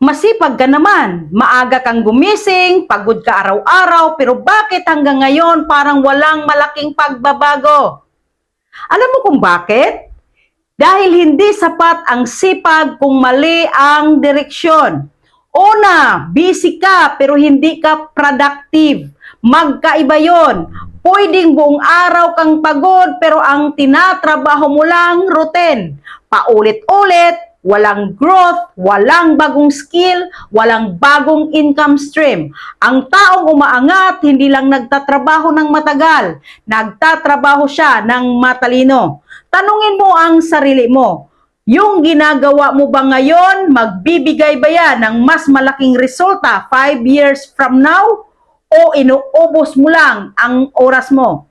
Masipag ka naman, maaga kang gumising, pagod ka araw-araw, pero bakit hanggang ngayon parang walang malaking pagbabago? Alam mo kung bakit? Dahil hindi sapat ang sipag kung mali ang direksyon. Una, busy ka pero hindi ka productive. Magkaiba yon. Pwedeng buong araw kang pagod pero ang tinatrabaho mo lang routine. Paulit-ulit, walang growth, walang bagong skill, walang bagong income stream. Ang taong umaangat, hindi lang nagtatrabaho ng matagal, nagtatrabaho siya ng matalino. Tanungin mo ang sarili mo, yung ginagawa mo ba ngayon, magbibigay ba yan ng mas malaking resulta 5 years from now? O inuubos mo lang ang oras mo?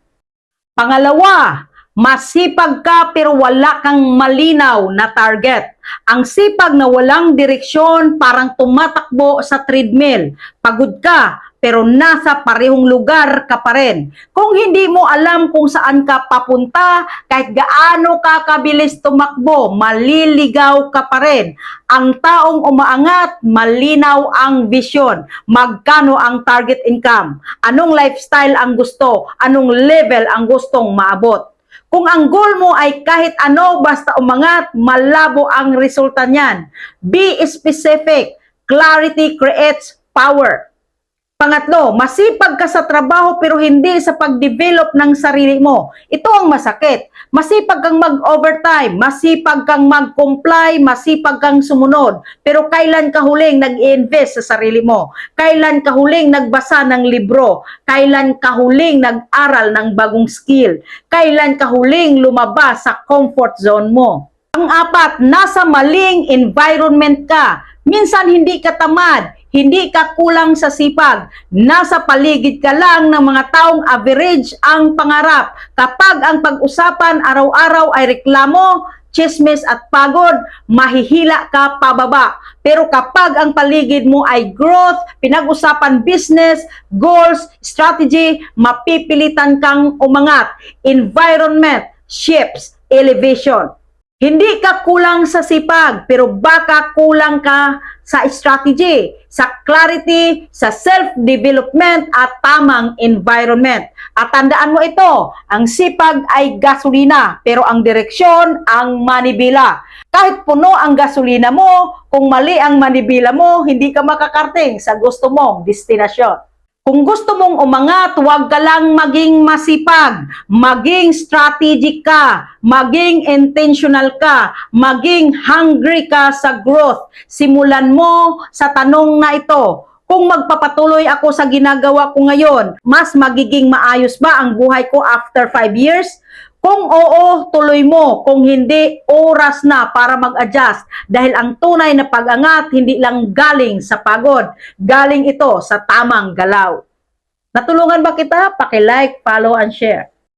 Pangalawa, masipag ka pero wala kang malinaw na target. Ang sipag na walang direksyon parang tumatakbo sa treadmill. Pagod ka pero nasa parehong lugar ka pa rin. Kung hindi mo alam kung saan ka papunta, kahit gaano ka kabilis tumakbo, maliligaw ka pa rin. Ang taong umaangat, malinaw ang vision. Magkano ang target income? Anong lifestyle ang gusto? Anong level ang gustong maabot? Kung ang goal mo ay kahit ano basta umangat, malabo ang resulta niyan. Be specific. Clarity creates power. Pangatlo, masipag ka sa trabaho pero hindi sa pag-develop ng sarili mo. Ito ang masakit. Masipag kang mag-overtime, masipag kang mag-comply, masipag kang sumunod. Pero kailan ka huling nag-invest sa sarili mo? Kailan ka huling nagbasa ng libro? Kailan ka huling nag-aral ng bagong skill? Kailan ka huling lumabas sa comfort zone mo? Ang apat, nasa maling environment ka. Minsan hindi ka tamad, hindi ka kulang sa sipag. Nasa paligid ka lang ng mga taong average ang pangarap. Kapag ang pag-usapan araw-araw ay reklamo, chismis at pagod, mahihila ka pababa. Pero kapag ang paligid mo ay growth, pinag-usapan business, goals, strategy, mapipilitan kang umangat. Environment shapes elevation. Hindi ka kulang sa sipag, pero baka kulang ka sa strategy, sa clarity, sa self-development at tamang environment. At tandaan mo ito, ang sipag ay gasolina, pero ang direksyon ang manibela. Kahit puno ang gasolina mo, kung mali ang manibela mo, hindi ka makakarating sa gusto mong destinasyon. Kung gusto mong umangat, huwag ka lang maging masipag, maging strategic ka, maging intentional ka, maging hungry ka sa growth. Simulan mo sa tanong na ito. Kung magpapatuloy ako sa ginagawa ko ngayon, mas magiging maayos ba ang buhay ko after 5 years? Kung oo, tuloy mo. Kung hindi, oras na para mag-adjust. Dahil ang tunay na pag-angat, hindi lang galing sa pagod. Galing ito sa tamang galaw. Natulungan ba kita? Paki-like, follow, and share.